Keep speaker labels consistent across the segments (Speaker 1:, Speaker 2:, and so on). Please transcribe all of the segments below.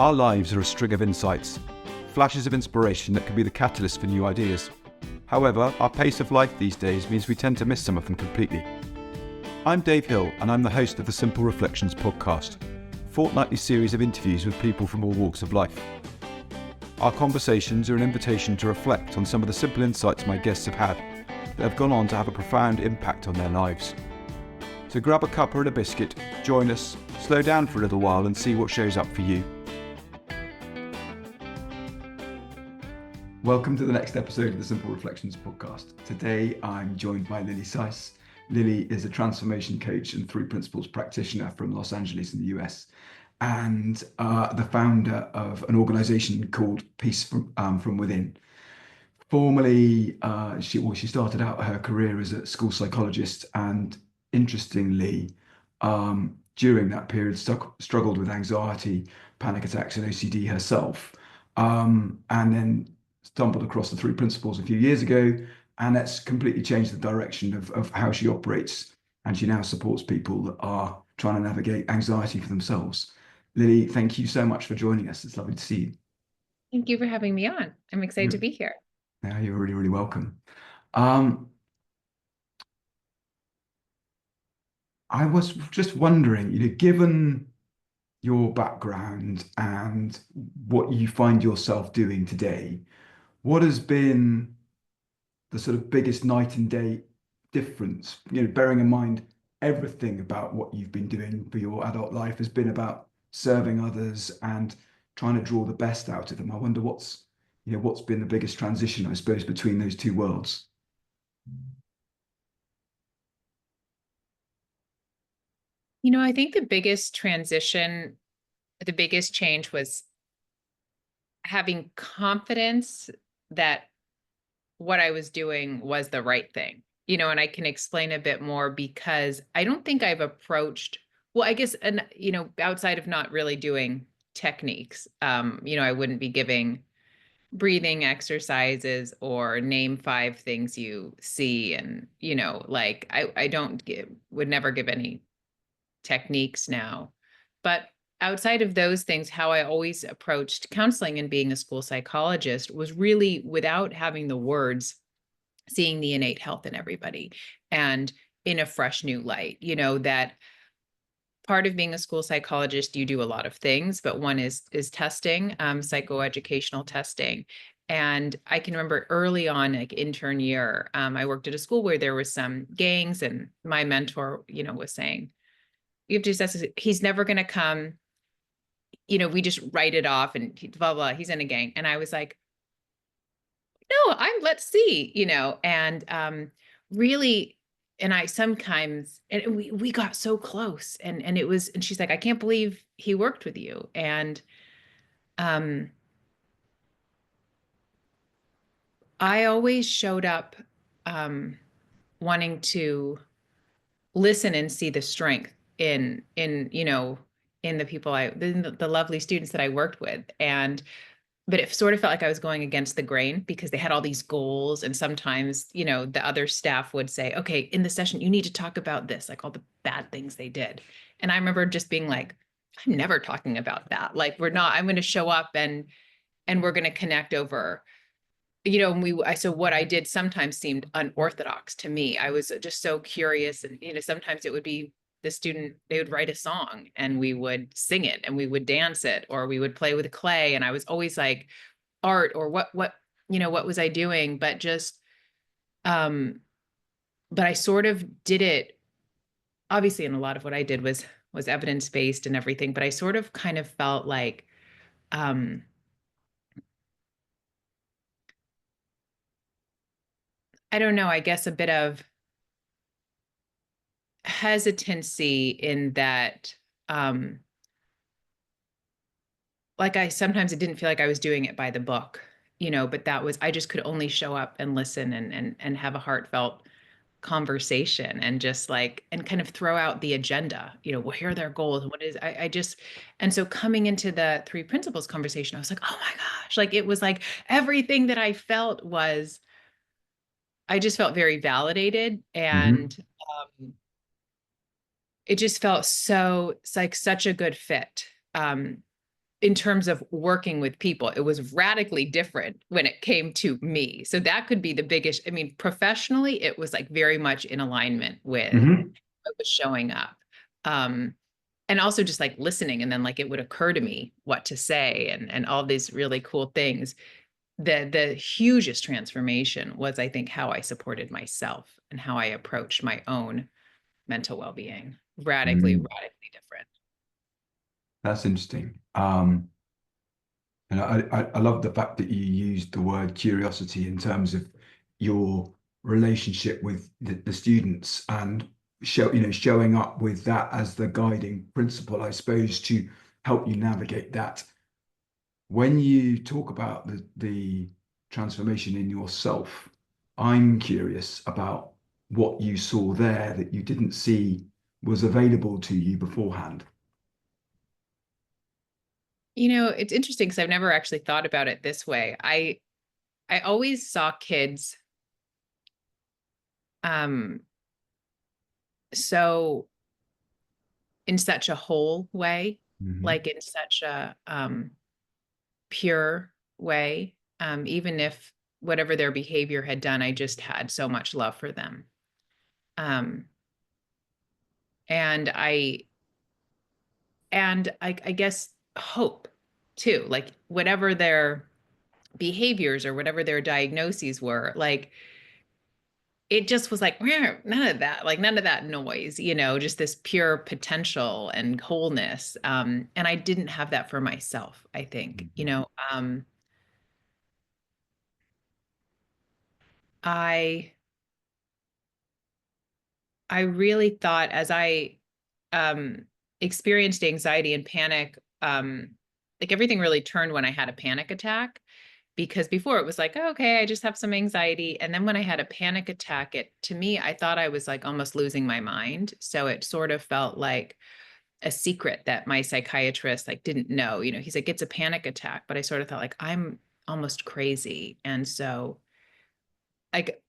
Speaker 1: Our lives are a string of insights, flashes of inspiration that can be the catalyst for new ideas. However, our pace of life these days means we tend to miss some of them completely. I'm Dave Hill, and I'm the host of the Simple Reflections podcast, a fortnightly series of interviews with people from all walks of life. Our conversations are an invitation to reflect on some of the simple insights my guests have had that have gone on to have a profound impact on their lives. So grab a cuppa and a biscuit, join us, slow down for a little while and see what shows up for you. Welcome to the next episode of the Simple Reflections podcast. Today I'm joined by Lily Sais. Lily is a transformation coach and 3 principles practitioner from Los Angeles in the US, and the founder of an organization called Peace from Within. Formerly, she started out her career as a school psychologist, and interestingly, during that period, struggled with anxiety, panic attacks, and OCD herself, and then stumbled across the 3 principles a few years ago, and that's completely changed the direction of how she operates. And she now supports people that are trying to navigate anxiety for themselves. Lily, thank you so much for joining us. It's lovely to see you.
Speaker 2: Thank you for having me on. I'm excited to be here.
Speaker 1: Yeah, you're really, really welcome. I was just wondering, given your background and what you find yourself doing today, what has been the sort of biggest night and day difference? Bearing in mind everything about what you've been doing for your adult life has been about serving others and trying to draw the best out of them. I wonder what's been the biggest transition, I suppose, between those two worlds.
Speaker 2: I think the biggest change was having confidence that what I was doing was the right thing, and I can explain a bit more because I don't think I've approached, well, I guess, and, outside of not really doing techniques, I wouldn't be giving breathing exercises or name 5 things you see. And, I would never give any techniques now. But outside of those things, how I always approached counseling and being a school psychologist was really without having the words, seeing the innate health in everybody and in a fresh new light. That part of being a school psychologist, you do a lot of things, but one is testing, psychoeducational testing. And I can remember early on, like intern year, I worked at a school where there was some gangs, and my mentor, was saying, you have to assess, he's never going to come. We just write it off and blah, blah, he's in a gang. And I was like, no, let's see, and really, and I sometimes, and we got so close, and she's like, I can't believe he worked with you. And I always showed up wanting to listen and see the strength in the people the lovely students that I worked with. But it sort of felt like I was going against the grain because they had all these goals. And sometimes, the other staff would say, okay, in the session, you need to talk about this, like all the bad things they did. And I remember just being like, I'm never talking about that. Like, I'm going to show up and we're going to connect over, so what I did sometimes seemed unorthodox to me. I was just so curious. And, sometimes it would be they would write a song and we would sing it and we would dance it, or we would play with clay. And I was always like, art, or what was I doing? But just, but I sort of did it, obviously, and a lot of what I did was evidence-based and everything, but I sort of kind of felt like, I don't know, I guess a bit of hesitancy in that, like sometimes it didn't feel like I was doing it by the book, but I just could only show up and listen and have a heartfelt conversation and just and kind of throw out the agenda, well, here are their goals. And what is, I just, and so coming into the 3 principles conversation, I was like, oh my gosh, it was like everything that I felt I just felt very validated. And it just felt it's like such a good fit. in terms of working with people, it was radically different when it came to me. So that could be the biggest, I mean, professionally, it was like very much in alignment with
Speaker 1: Hmm.
Speaker 2: what was showing up. Um, and also just like listening, and then like it would occur to me what to say, and all these really cool things. The hugest transformation was, I think, how I supported myself and how I approached my own mental well-being. Radically different.
Speaker 1: That's interesting. And I love the fact that you used the word curiosity in terms of your relationship with the students, and showing up with that as the guiding principle, I suppose, to help you navigate that. When you talk about the transformation in yourself, I'm curious about what you saw there that you didn't see was available to you beforehand.
Speaker 2: It's interesting because I've never actually thought about it this way. I always saw kids um so in such a whole way,
Speaker 1: Hmm.
Speaker 2: like in such a pure way. Even if whatever their behavior had done, I just had so much love for them. Um, and I guess hope too, like whatever their behaviors or whatever their diagnoses were, like it just was like none of that, like none of that noise, just this pure potential and wholeness. And I didn't have that for myself, I think. I I really thought, as I um experienced anxiety and panic, like everything really turned when I had a panic attack. Because before it was like, oh, okay, I just have some anxiety. And then when I had a panic attack, it to me, I thought I was like almost losing my mind. So it sort of felt like a secret that my psychiatrist like didn't know. He's like, it's a panic attack. But I sort of thought like I'm almost crazy. And so like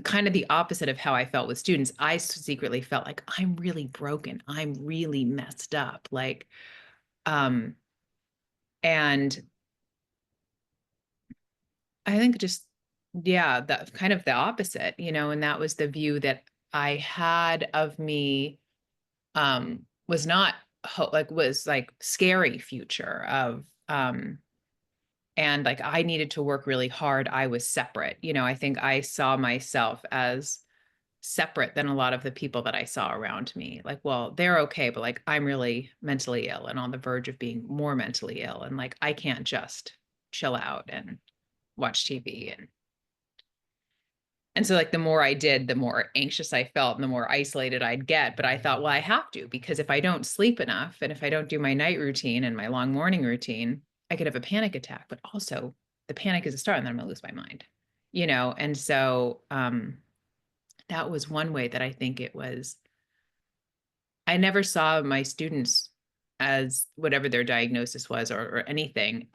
Speaker 2: kind of the opposite of how I felt with students, I secretly felt like I'm really broken. I'm really messed up. Like, um, and I think just, yeah, that kind of the opposite, and that was the view that I had of me, was not like was like scary future of, and like I needed to work really hard. I was separate. I think I saw myself as separate than a lot of the people that I saw around me. Like, well, they're okay, but like I'm really mentally ill and on the verge of being more mentally ill. And like I can't just chill out and watch TV. And so like the more I did, the more anxious I felt and the more isolated I'd get. But I thought, well, I have to, because if I don't sleep enough and if I don't do my night routine and my long morning routine, I could have a panic attack. But also the panic is a start and then I'm gonna lose my mind. And so that was one way that I think it was. I never saw my students as whatever their diagnosis was, or anything.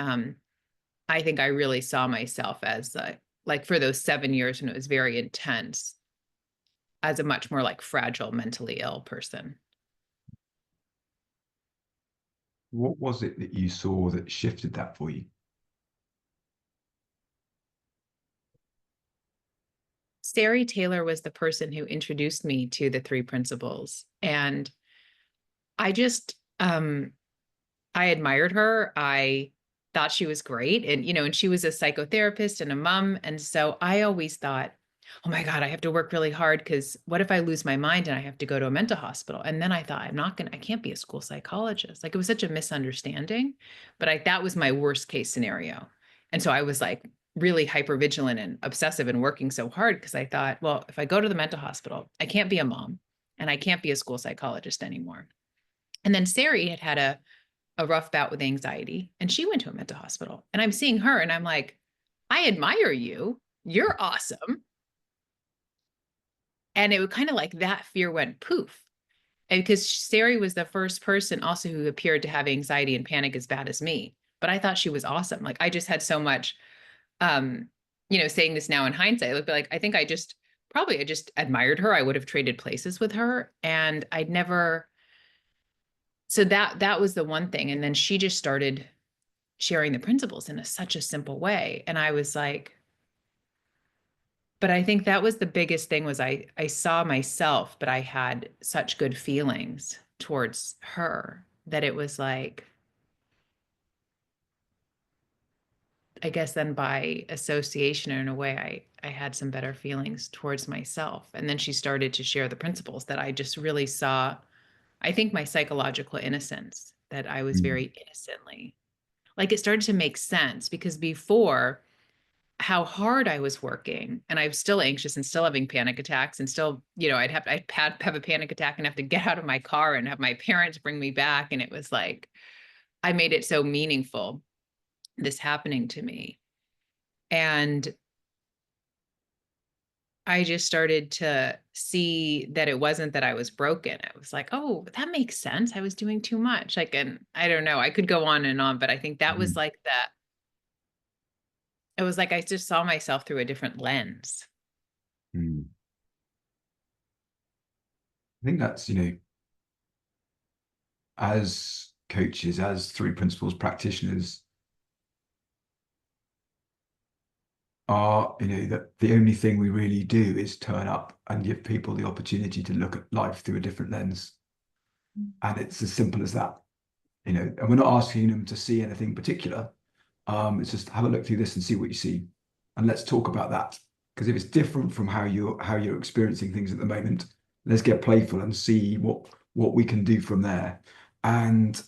Speaker 2: I think I really saw myself as like for those 7 years when it was very intense, as a much more like fragile, mentally ill person.
Speaker 1: What was it that you saw that shifted that for you?
Speaker 2: Sari Taylor was the person who introduced me to the three principles. And I just, I admired her. I thought she was great. And she was a psychotherapist and a mom. And so I always thought, oh my God, I have to work really hard, because what if I lose my mind and I have to go to a mental hospital? And then I thought, I can't be a school psychologist. Like it was such a misunderstanding, but that was my worst case scenario. And so I was like really hyper vigilant and obsessive and working so hard, because I thought, well, if I go to the mental hospital, I can't be a mom and I can't be a school psychologist anymore. And then Sari had had a rough bout with anxiety and she went to a mental hospital, and I'm seeing her and I'm like, I admire you. You're awesome. And it was kind of like that fear went poof. And because Sari was the first person also who appeared to have anxiety and panic as bad as me. But I thought she was awesome. Like I just had so much, saying this now in hindsight, look, like I think I just admired her. I would have traded places with her. And I'd never, so that was the one thing. And then she just started sharing the principles in such a simple way. And I was like, but I think that was the biggest thing was I saw myself, but I had such good feelings towards her that it was like, I guess then by association in a way, I had some better feelings towards myself. And then she started to share the principles that I just really saw, I think my psychological innocence, that I was
Speaker 1: Mm.
Speaker 2: very innocently, like it started to make sense because before how hard I was working and I was still anxious and still having panic attacks and still, I'd have a panic attack and have to get out of my car and have my parents bring me back. And it was like, I made it so meaningful, this happening to me. And I just started to see that it wasn't that I was broken. I was like, oh, that makes sense. I was doing too much. Like, and I don't know, I could go on and on, but I think that was
Speaker 1: Mm.
Speaker 2: like that. It was like I just saw myself through a different lens.
Speaker 1: Mm. I think that's, as coaches, as three principles practitioners, are, that the only thing we really do is turn up and give people the opportunity to look at life through a different lens. And it's as simple as that, and we're not asking them to see anything particular. It's just have a look through this and see what you see. And let's talk about that. Because if it's different from how you're experiencing things at the moment, let's get playful and see what we can do from there. And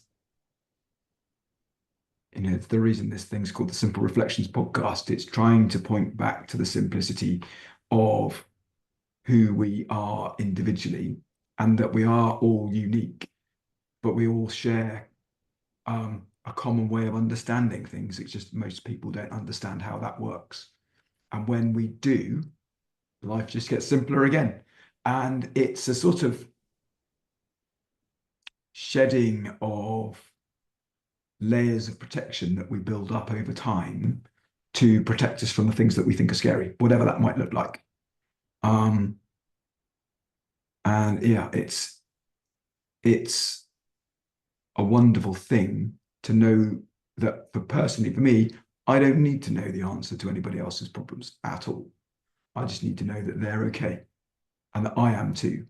Speaker 1: it's the reason this thing's called the Simple Reflections podcast. It's trying to point back to the simplicity of who we are individually and that we are all unique, but we all share a common way of understanding things. It's just most people don't understand how that works. And when we do, life just gets simpler again. And it's a sort of shedding of layers of protection that we build up over time to protect us from the things that we think are scary, whatever that might look like. Um, and yeah, it's a wonderful thing to know that for me, I don't need to know the answer to anybody else's problems at all. I just need to know that they're okay and that I am too.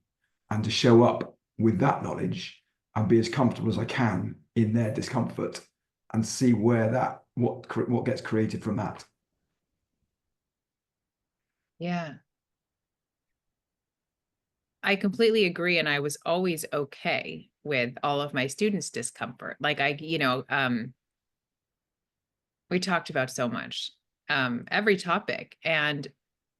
Speaker 1: And to show up with that knowledge and be as comfortable as I can in their discomfort and see what gets created from that.
Speaker 2: Yeah, I completely agree. And I was always okay with all of my students' discomfort. Like we talked about so much, every topic, and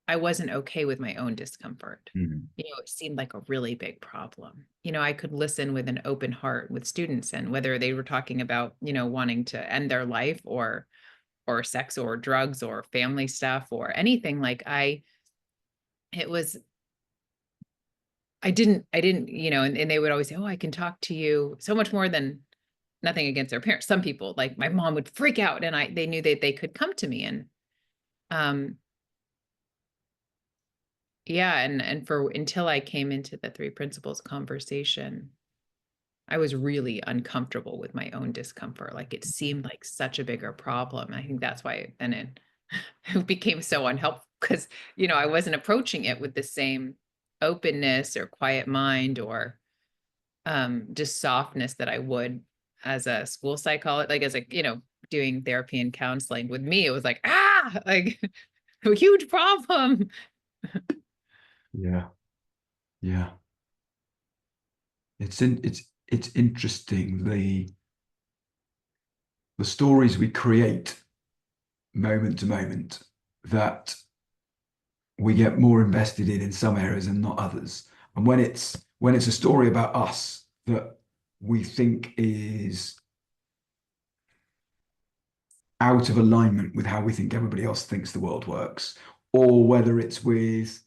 Speaker 2: I wasn't okay with my own discomfort.
Speaker 1: Mhm.
Speaker 2: It seemed like a really big problem. I could listen with an open heart with students, and whether they were talking about, wanting to end their life or sex or drugs or family stuff or anything, like it was, I didn't, and they would always say, oh, I can talk to you so much more than, nothing against their parents. Some people, like my mom, would freak out, and they knew that they could come to me. And um yeah, and for until I came into the three principles conversation, I was really uncomfortable with my own discomfort. Like it seemed like such a bigger problem. I think that's why then it became so unhelpful because, I wasn't approaching it with the same openness or quiet mind or just softness that I would as a school psychologist, like as a, doing therapy and counseling. With me, it was like, like a huge problem.
Speaker 1: Yeah, yeah. It's interesting the stories we create moment to moment that we get more invested in some areas and not others. And when it's a story about us that we think is out of alignment with how we think everybody else thinks the world works, or whether it's with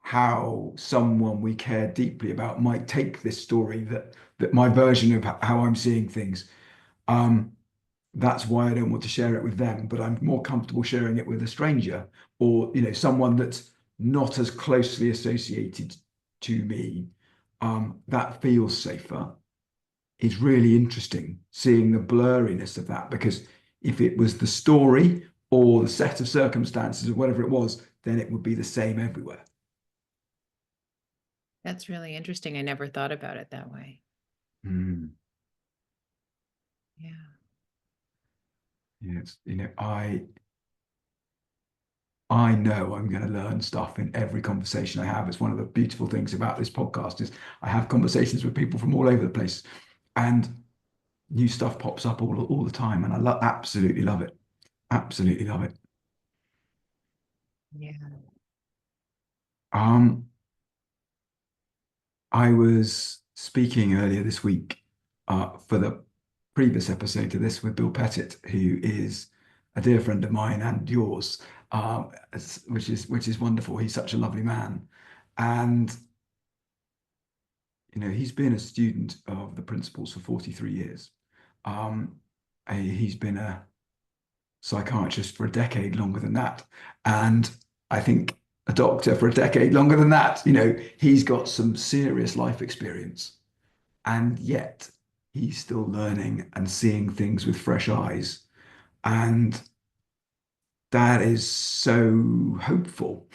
Speaker 1: how someone we care deeply about might take this story that my version of how I'm seeing things. Um, that's why I don't want to share it with them, but I'm more comfortable sharing it with a stranger or someone that's not as closely associated to me. That feels safer. It's really interesting seeing the blurriness of that because if it was the story or the set of circumstances or whatever it was, then it would be the same everywhere.
Speaker 2: That's really interesting. I never thought about it that way.
Speaker 1: Mm.
Speaker 2: Yeah.
Speaker 1: Yes, I know I'm going to learn stuff in every conversation I have. It's one of the beautiful things about this podcast is I have conversations with people from all over the place, and new stuff pops up all the time, and absolutely love it. Absolutely love it.
Speaker 2: Yeah.
Speaker 1: Um, I was speaking earlier this week for the previous episode to this with Bill Pettit, who is a dear friend of mine and yours, which is wonderful. He's such a lovely man, and he's been a student of the principles for 43 years. Um, he's been a psychiatrist for a decade longer than that, and I think a doctor for a decade longer than that. He's got some serious life experience, and yet he's still learning and seeing things with fresh eyes. And that is so hopeful.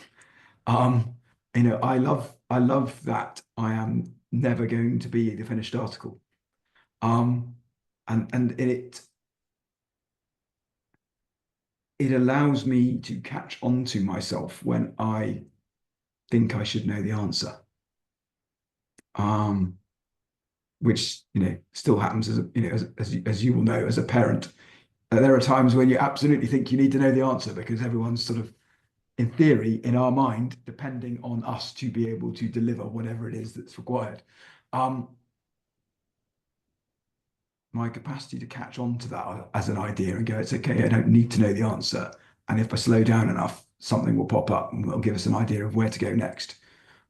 Speaker 1: Um, I love that I am never going to be the finished article. Um, and it allows me to catch on to myself when I think I should know the answer. Um, which still happens as as you will know as a parent. There are times when you absolutely think you need to know the answer because everyone's sort of, in theory, in our mind, depending on us to be able to deliver whatever it is that's required. Um, my capacity to catch on to that as an idea and go, it's okay, I don't need to know the answer. And if I slow down enough, something will pop up and will give us an idea of where to go next.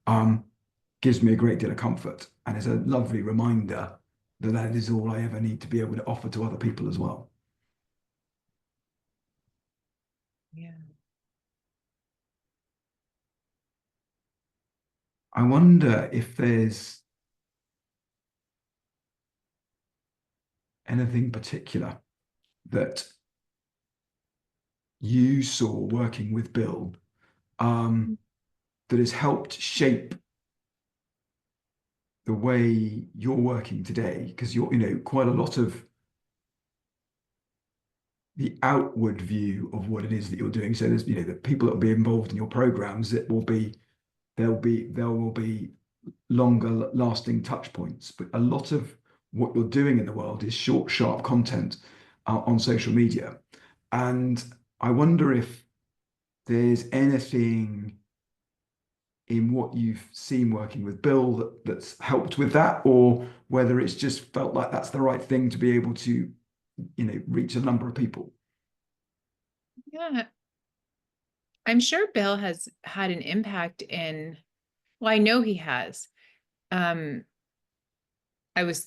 Speaker 1: Um, gives me a great deal of comfort and is a lovely reminder that that is all I ever need to be able to offer to other people as well.
Speaker 2: Yeah.
Speaker 1: I wonder if there's anything particular that you saw working with Bill that has helped shape the way you're working today? Because quite a lot of the outward view of what it is that you're doing. So there's, the people that will be involved in your programs, there will be longer lasting touch points. But a lot of what you're doing in the world is short, sharp content on social media. And I wonder if there's anything in what you've seen working with Bill that's helped with that, or whether it's just felt like that's the right thing to be able to, reach a number of people.
Speaker 2: Yeah. I'm sure Bill has had an impact well, I know he has. Um,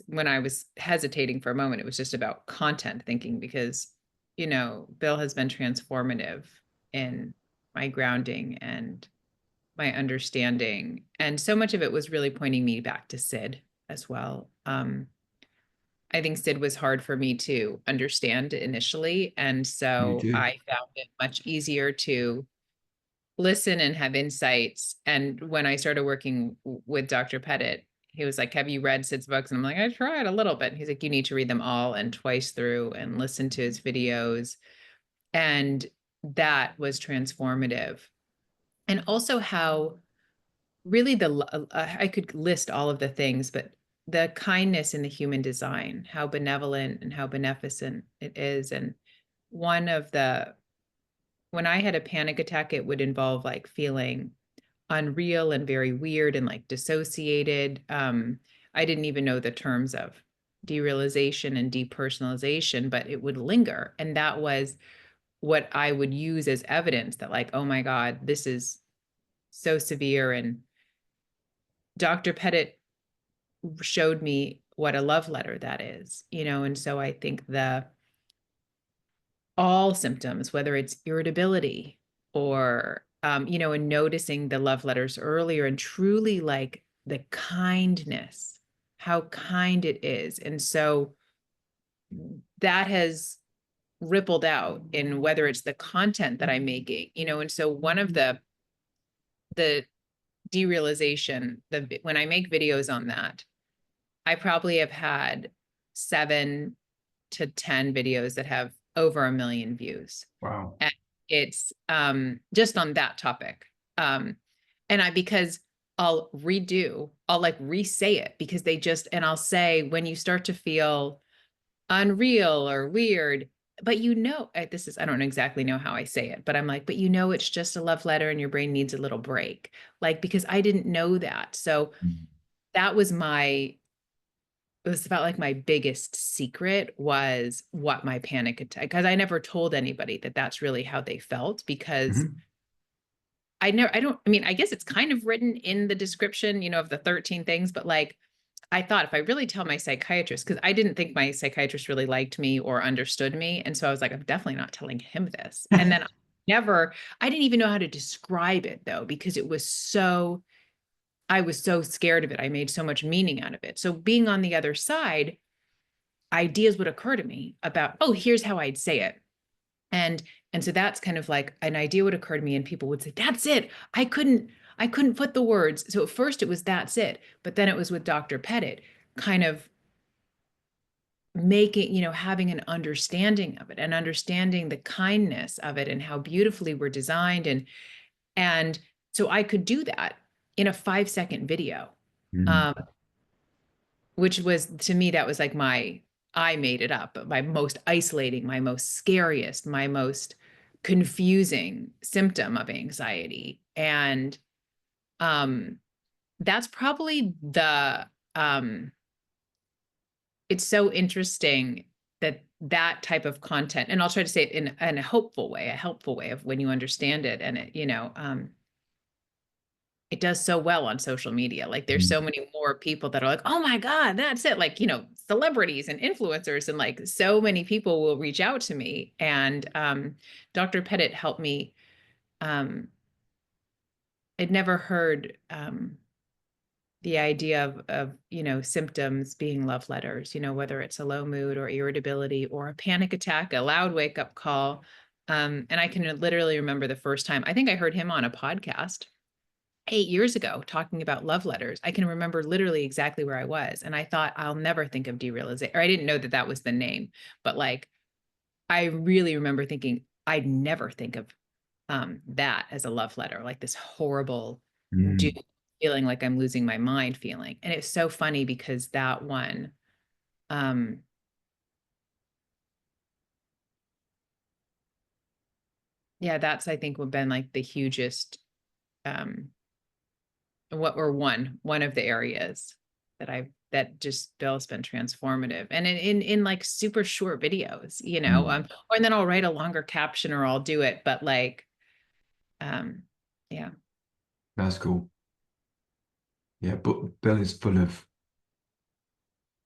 Speaker 2: when I was hesitating for a moment, it was just about content thinking because, Bill has been transformative in my grounding and my understanding. And so much of it was really pointing me back to Sid as well. I think Sid was hard for me to understand initially. And
Speaker 1: Me
Speaker 2: so
Speaker 1: too.
Speaker 2: I found it much easier to listen and have insights. And when I started working with Dr. Pettit, he was like, have you read Sid's books? And I'm like, I tried a little bit. He's like, you need to read them all and twice through and listen to his videos. And that was transformative. And also how really I could list all of the things, but the kindness in the human design, how benevolent and how beneficent it is. And one of the, when I had a panic attack, it would involve like feeling unreal and very weird and like dissociated. I didn't even know the terms of derealization and depersonalization, but it would linger. And that was what I would use as evidence that, like, oh my God, this is so severe. And Dr. Pettit showed me what a love letter that is, and so I think all symptoms, whether it's irritability or, and noticing the love letters earlier and truly like the kindness, how kind it is. And so that has rippled out in whether it's the content that I'm making, and so one of the derealization, when I make videos on that, I probably have had 7 to 10 videos that have over 1 million views.
Speaker 1: Wow.
Speaker 2: And it's just on that topic. Because I'll like re-say it because and I'll say, when you start to feel unreal or weird, but I don't exactly know how I say it, but I'm like, but it's just a love letter and your brain needs a little break. Like, because I didn't know that. So that was it was about like my biggest secret was what my panic attack, because I never told anybody that that's really how they felt, because
Speaker 1: Mhm.
Speaker 2: I guess it's kind of written in the description, of the 13 things, but like, I thought if I really tell my psychiatrist, because I didn't think my psychiatrist really liked me or understood me. And so I was like, I'm definitely not telling him this. And then I didn't even know how to describe it though, because I was so scared of it. I made so much meaning out of it. So being on the other side, ideas would occur to me about, oh, here's how I'd say it. And so that's kind of like an idea would occur to me and people would say, that's it. I couldn't put the words. So at first it was that's it. But then it was with Dr. Pettit, kind of making, having an understanding of it and understanding the kindness of it and how beautifully we're designed. And so I could do that in a 5-second video.
Speaker 1: Mm.
Speaker 2: Um, which was, to me, that was like I made it up, but my most isolating, my most scariest, my most confusing symptom of anxiety. And that's probably it's so interesting that type of content, and I'll try to say it in a helpful way of when you understand it. And it does so well on social media. Like, there's
Speaker 1: Mm.
Speaker 2: so many more people that are like, oh my God, that's it. Like, celebrities and influencers, and like so many people will reach out to me. And Dr. Pettit helped me. Um, I'd never heard the idea of symptoms being love letters, whether it's a low mood or irritability or a panic attack, a loud wake up call. And I can literally remember the first time, I think I heard him on a podcast 8 years ago talking about love letters. I can remember literally exactly where I was. And I thought, I'll never think of derealization, or I didn't know that that was the name, but like, I really remember thinking, I'd never think of that as a love letter, like this horrible doom,
Speaker 1: Mm.
Speaker 2: feeling like I'm losing my mind feeling. And it's so funny because that one, um, yeah, that's, I think, would have been like the hugest, um, one of the areas that just Bill's been transformative, and in like super short videos,
Speaker 1: Mm.
Speaker 2: or and then I'll write a longer caption or I'll do it, but like, yeah.
Speaker 1: That's cool. Yeah, but Bill is full of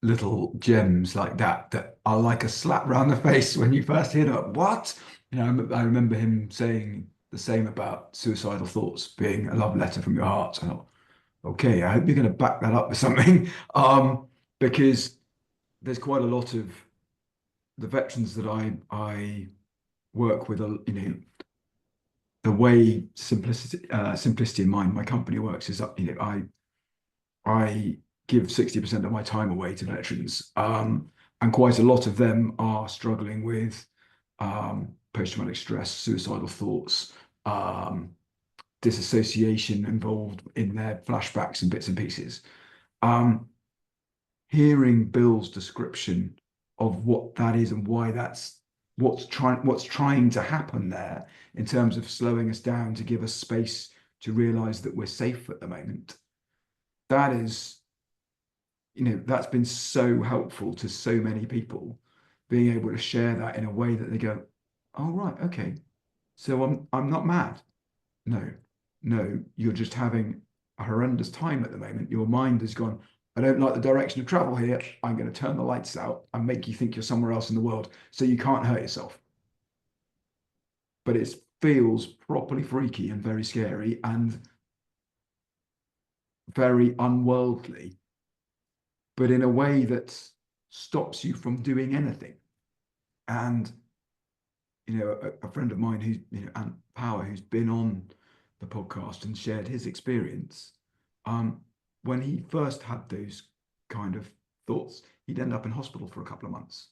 Speaker 1: little gems like that that are like a slap round the face when you first hear them. What? I remember him saying the same about suicidal thoughts being a love letter from your heart. I thought, okay, I hope you're going to back that up with something, because there's quite a lot of the veterans that I work with. The way simplicity in mind, my company works is that I give 60% of my time away to veterans, and quite a lot of them are struggling with post-traumatic stress, suicidal thoughts, um, disassociation involved in their flashbacks and bits and pieces. Um, Hearing Bill's description of what that is and why that's what's trying to happen there in terms of slowing us down to give us space to realize that we're safe at the moment. That is, that's been so helpful to so many people, being able to share that in a way that they go, oh right, okay, so I'm not mad. No, no, you're just having a horrendous time at the moment. Your mind has gone, I don't like the direction of travel here. I'm going to turn the lights out and make you think you're somewhere else in the world so you can't hurt yourself. But it feels properly freaky and very scary and very unworldly, but in a way that stops you from doing anything. And a friend of mine who's, Ant Power, who's been on the podcast and shared his experience. Um, when he first had those kind of thoughts, he'd end up in hospital for a couple of months.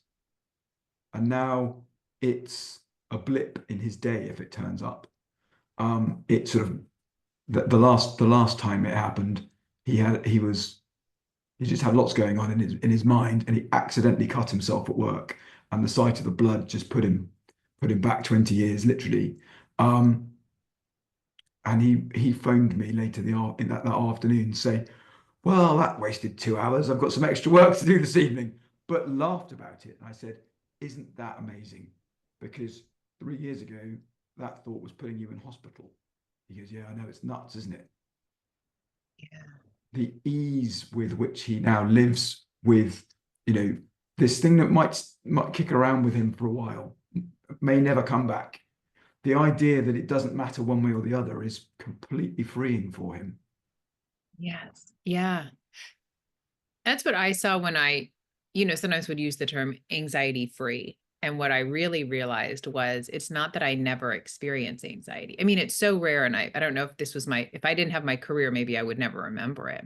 Speaker 1: And now it's a blip in his day if it turns up. It sort of the last time it happened, he just had lots going on in his mind, and he accidentally cut himself at work, and the sight of the blood just put him back 20 years, literally. Um, and he phoned me later that afternoon to say, well, that wasted 2 hours. I've got some extra work to do this evening, but laughed about it. And I said, isn't that amazing? Because 3 years ago, that thought was putting you in hospital. He goes, yeah, I know, it's nuts, isn't it?
Speaker 2: Yeah.
Speaker 1: The ease with which he now lives with, you know, this thing that might kick around with him for a while, may never come back. The idea that it doesn't matter one way or the other is completely freeing for him.
Speaker 2: Yes. Yeah. That's what I saw when sometimes would use the term anxiety free. And what I really realized was it's not that I never experience anxiety. I mean, it's so rare. And I don't know if if I didn't have my career, maybe I would never remember it.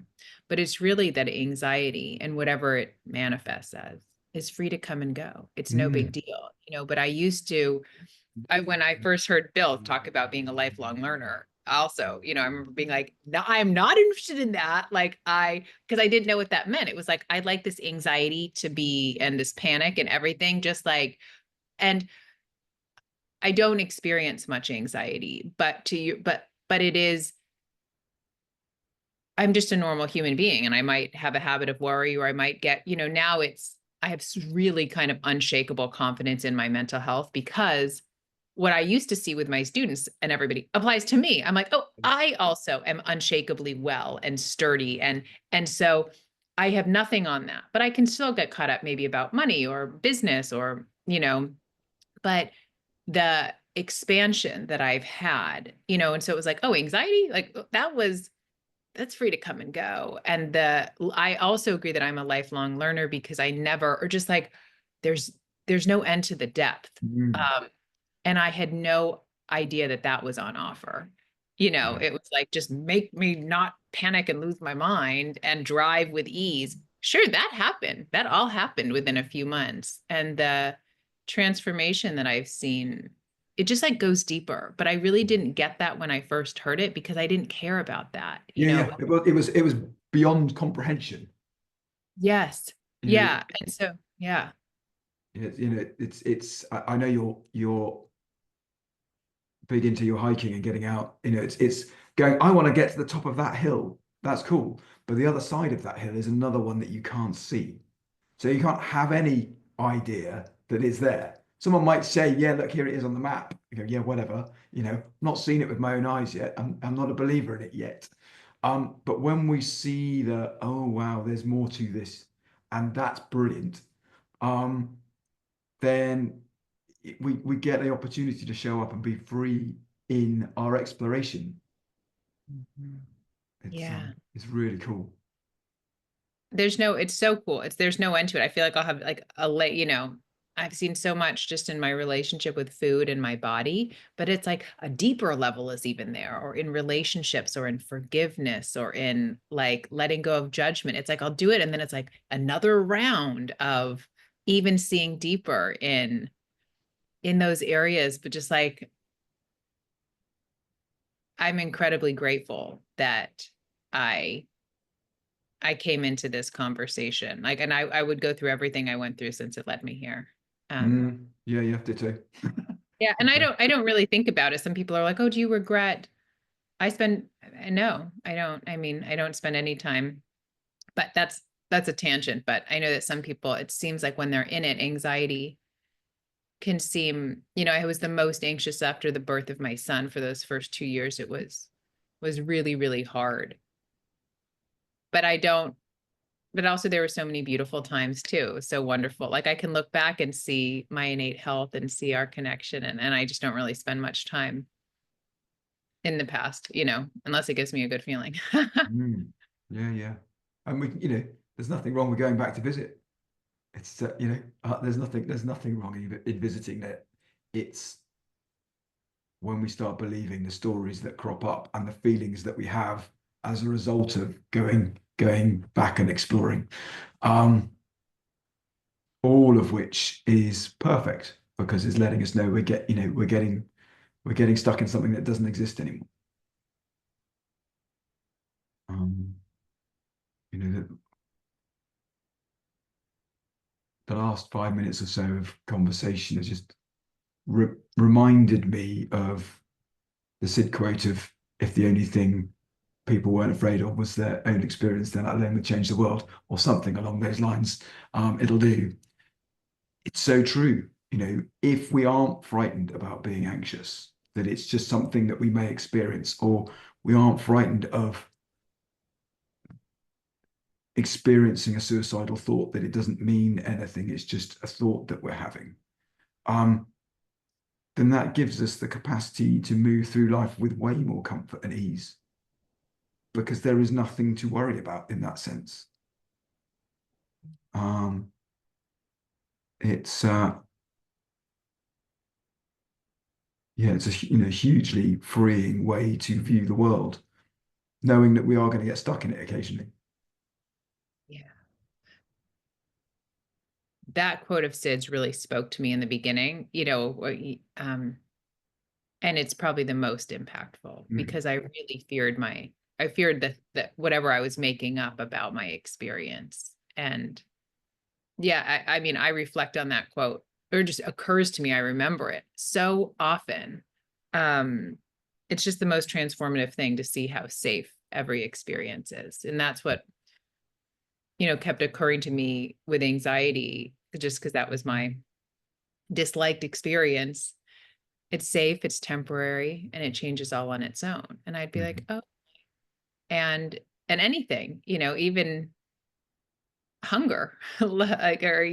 Speaker 2: But it's really that anxiety and whatever it manifests as is free to come and go. It's no big
Speaker 1: Mm.
Speaker 2: deal, But when I first heard Bill talk about being a lifelong learner, also, I remember being like, no, I'm not interested in that. Because I didn't know what that meant. It was like, I'd like this anxiety to be, and this panic and everything, and I don't experience much anxiety, but it is, I'm just a normal human being, and I might have a habit of worry, or I might get, now I have really kind of unshakable confidence in my mental health, because what I used to see with my students and everybody applies to me. I'm like, oh, I also am unshakably well and sturdy. And so I have nothing on that, but I can still get caught up maybe about money or business or, but the expansion that I've had, and so it was like, oh, anxiety, like that's free to come and go. And I also agree that I'm a lifelong learner, because I never, or just like, there's, there's no end to the depth.
Speaker 1: Mm.
Speaker 2: Um, and I had no idea that that was on offer.
Speaker 1: Yeah.
Speaker 2: It was like, just make me not panic and lose my mind and drive with ease. Sure, that happened. That all happened within a few months. And the transformation that I've seen, it just like goes deeper. But I really didn't get that when I first heard it, because I didn't care about that,
Speaker 1: Yeah, yeah. It was beyond comprehension.
Speaker 2: Yes.
Speaker 1: You know,
Speaker 2: Yeah. And so, yeah.
Speaker 1: I know you're big into your hiking and getting out. It's going, I want to get to the top of that hill. That's cool. But the other side of that hill is another one that you can't see. So you can't have any idea that it's there. Someone might say, yeah, look, here it is on the map. You go, yeah, whatever. Not seen it with my own eyes yet. I'm not a believer in it yet. But when we see that, oh wow, there's more to this, and that's brilliant, um, then we get the opportunity to show up and be free in our exploration.
Speaker 2: Mhm.
Speaker 1: It's
Speaker 2: Yeah.
Speaker 1: um, it's really cool.
Speaker 2: It's so cool. There's no end to it. I feel like I'll have like I've seen so much just in my relationship with food and my body, but it's like a deeper level is even there, or in relationships, or in forgiveness, or in like letting go of judgment. It's like I'll do it, and then it's like another round of even seeing deeper in those areas. But just like, I'm incredibly grateful that I I came into this conversation. Like, and I would go through everything I went through since it led me here.
Speaker 1: Yeah, you have to too.
Speaker 2: Yeah. And I don't really think about it. Some people are like, oh, do you regret? No, I don't. I mean, I don't spend any time, but that's a tangent. But I know that some people, it seems like when they're in it, anxiety can seem, I was the most anxious after the birth of my son. For those first 2 years, it was really, really hard. But I don't but also there were so many beautiful times too. So wonderful. Like, I can look back and see my innate health and see our connection. And I just don't really spend much time in the past, unless it gives me a good feeling.
Speaker 1: Mm. Yeah, yeah. And there's nothing wrong with going back to visit. There's nothing wrong in visiting it. it's when we start believing the stories that crop up and the feelings that we have as a result of going back and exploring, um, all of which is perfect because it's letting us know we're getting stuck in something that doesn't exist anymore. Um, the last 5 minutes or so of conversation has just reminded me of the Sid quote of, if the only thing people weren't afraid of was their own experience, then that alone would change the world, or something along those lines. It'll do. It's so true. If we aren't frightened about being anxious, that it's just something that we may experience, or we aren't frightened of experiencing a suicidal thought, that it doesn't mean anything, it's just a thought that we're having, um, then that gives us the capacity to move through life with way more comfort and ease because there is nothing to worry about in that sense. Um, it's yeah, it's a hugely freeing way to view the world, knowing that we are going to get stuck in it occasionally.
Speaker 2: Yeah. That quote of Sid's really spoke to me in the beginning, and it's probably the most impactful
Speaker 1: Mm.
Speaker 2: because I really I feared that whatever I was making up about my experience. And yeah, I mean, I reflect on that quote, or it just occurs to me. I remember it so often. Um, it's just the most transformative thing to see how safe every experience is. And that's what, kept occurring to me with anxiety, just because that was my disliked experience. It's safe, it's temporary, and it changes all on its own. And I'd be like,
Speaker 1: Mhm.
Speaker 2: oh, and anything, even hunger, like, or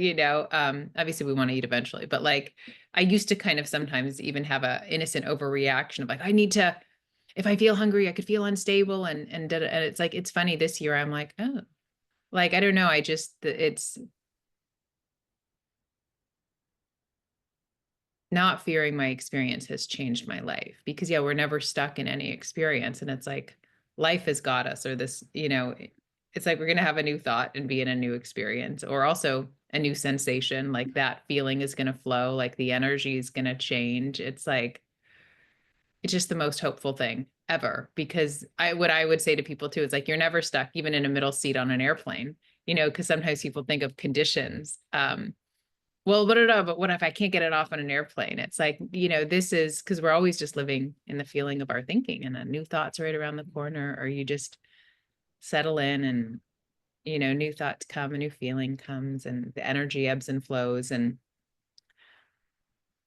Speaker 2: obviously we want to eat eventually, but like I used to kind of sometimes even have a innocent overreaction of like, I need to, if I feel hungry, I could feel unstable, and it's like, it's funny this year I'm like, oh, like I don't know, I just, it's not fearing my experience has changed my life, because yeah, we're never stuck in any experience, and it's like life has got us, or this, it's like we're going to have a new thought and be in a new experience, or also a new sensation, like that feeling is going to flow, like the energy is going to change. It's like, it's just the most hopeful thing ever, because what I would say to people too is like, you're never stuck even in a middle seat on an airplane, because sometimes people think of conditions. Well, but what if I can't get it off on an airplane? It's like, this is because we're always just living in the feeling of our thinking, and a new thought's right around the corner, or you just settle in, and, new thoughts come, a new feeling comes, and the energy ebbs and flows. And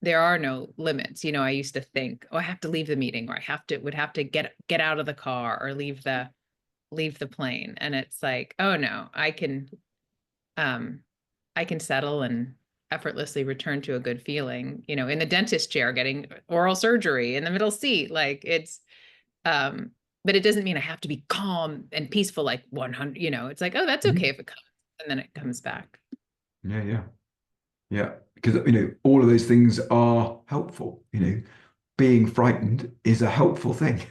Speaker 2: there are no limits. I used to think, oh, I have to leave the meeting, or would have to get out of the car, or leave the plane. And it's like, oh no, um, I can settle and effortlessly return to a good feeling, in the dentist chair, getting oral surgery in the middle seat. Like um, but it doesn't mean I have to be calm and peaceful, like 100, it's like, oh, that's okay
Speaker 1: Mhm.
Speaker 2: if it comes and then it comes back.
Speaker 1: Yeah, yeah, yeah. Because all of those things are helpful. Being frightened is a helpful thing.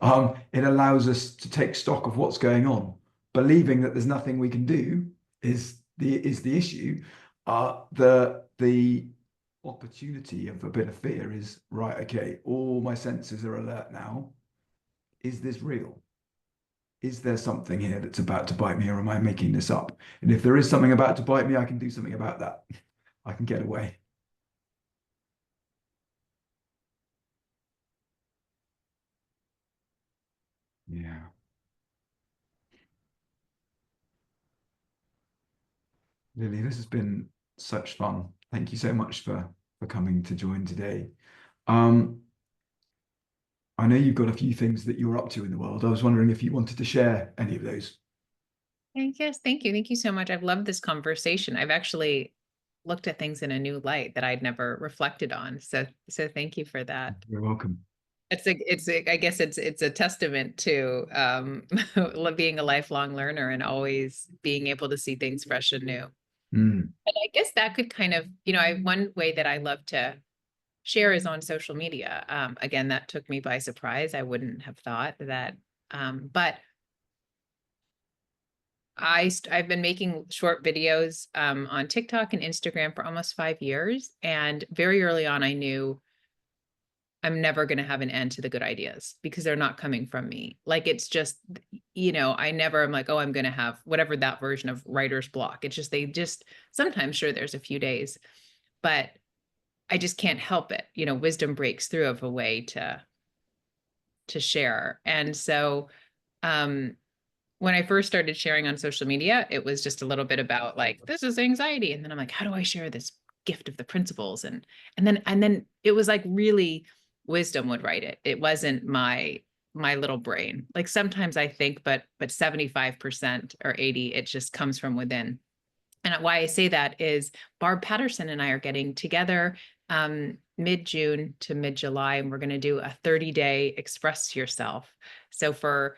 Speaker 1: It allows us to take stock of what's going on. Believing that there's nothing we can do is the issue. The opportunity of a bit of fear is right. Okay, all my senses are alert now. Is this real? Is there something here that's about to bite me, or am I making this up? And if there is something about to bite me, I can do something about that. I can get away. Yeah. Lily, this has been such fun. Thank you so much for coming to join today. Um, I know you've got a few things that you're up to in the world. I was wondering if you wanted to share any of those.
Speaker 2: Yes, thank you. Thank you so much. I've loved this conversation. I've actually looked at things in a new light that I'd never reflected on. So thank you for that.
Speaker 1: You're welcome.
Speaker 2: I guess it's a testament to being a lifelong learner and always being able to see things fresh and new. And
Speaker 1: Mm,
Speaker 2: I guess that could kind of, one way that I love to share is on social media. Again, that took me by surprise. I wouldn't have thought that, but I've been making short videos on TikTok and Instagram for almost 5 years. And very early on, I knew I'm never going to have an end to the good ideas because they're not coming from me. Like, it's just, I never am like, oh, I'm going to have whatever that version of writer's block. It's just, sometimes, sure, there's a few days, but I just can't help it. Wisdom breaks through of a way to share. And so, when I first started sharing on social media, it was just a little bit about like, this is anxiety. And then I'm like, how do I share this gift of the principles? And then it was like really wisdom would write it. It wasn't my little brain. Like sometimes I think, but 75% or 80, it just comes from within. And why I say that is Barb Patterson and I are getting together mid-June to mid-July, and we're going to do a 30-day express yourself. So for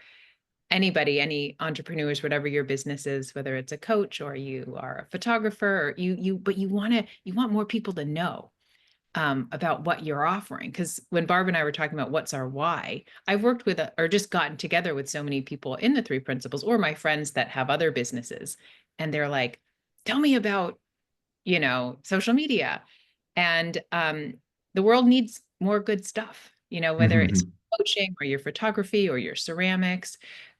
Speaker 2: anybody, any entrepreneurs, whatever your business is, whether it's a coach or you are a photographer, or but you want more people to know about what you're offering. Because when Barb and I were talking about what's our why, I've worked with or just gotten together with so many people in the 3 principles, or my friends that have other businesses, and they're like, tell me about, social media. And the world needs more good stuff, whether it's coaching or your photography or your ceramics.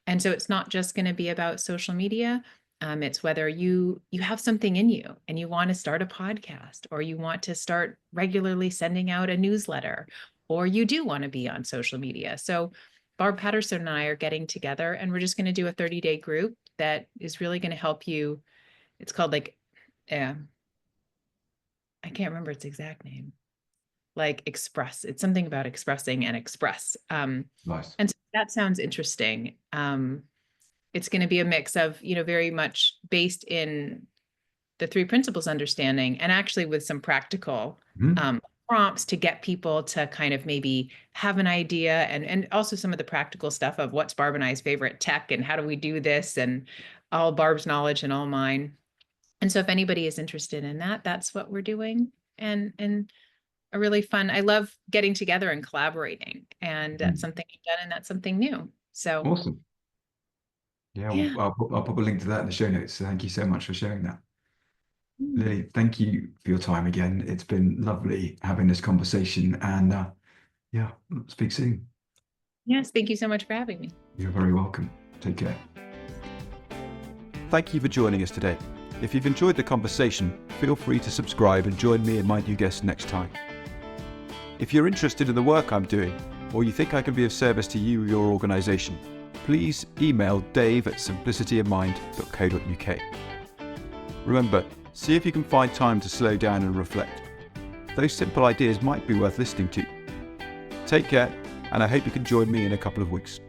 Speaker 2: And so it's not just going to be about social media. It's whether you have something in you and you want to start a podcast, or you want to start regularly sending out a newsletter, or you do want to be on social media. So Barb Patterson and I are getting together, and we're just going to do a 30-day group that is really going to help you. It's called I can't remember its exact name. Like express. It's something about expressing and express.
Speaker 1: Nice.
Speaker 2: And so that sounds interesting. It's going to be a mix of, very much based in the 3 principles understanding, and actually with some practical prompts to get people to kind of maybe have an idea, and also some of the practical stuff of what's Barb and I's favorite tech and how do we do this, and all Barb's knowledge and all mine. And so if anybody is interested in that, that's what we're doing. And a really fun, I love getting together and collaborating, and that's something I've done, and that's something new. So
Speaker 1: Awesome. Yeah,
Speaker 2: yeah.
Speaker 1: well, I'll put a link to that in the show notes. So thank you so much for sharing that. Lily, thank you for your time again. It's been lovely having this conversation, and yeah, speak soon.
Speaker 2: Yes, thank you so much for having me.
Speaker 1: You're very welcome. Take care.
Speaker 3: Thank you for joining us today. If you've enjoyed the conversation, feel free to subscribe and join me and my new guest next time. If you're interested in the work I'm doing, or you think I can be of service to you or your organisation, please email dave@simplicityofmind.co.uk. Remember, see if you can find time to slow down and reflect. Those simple ideas might be worth listening to. Take care, and I hope you can join me in a couple of weeks.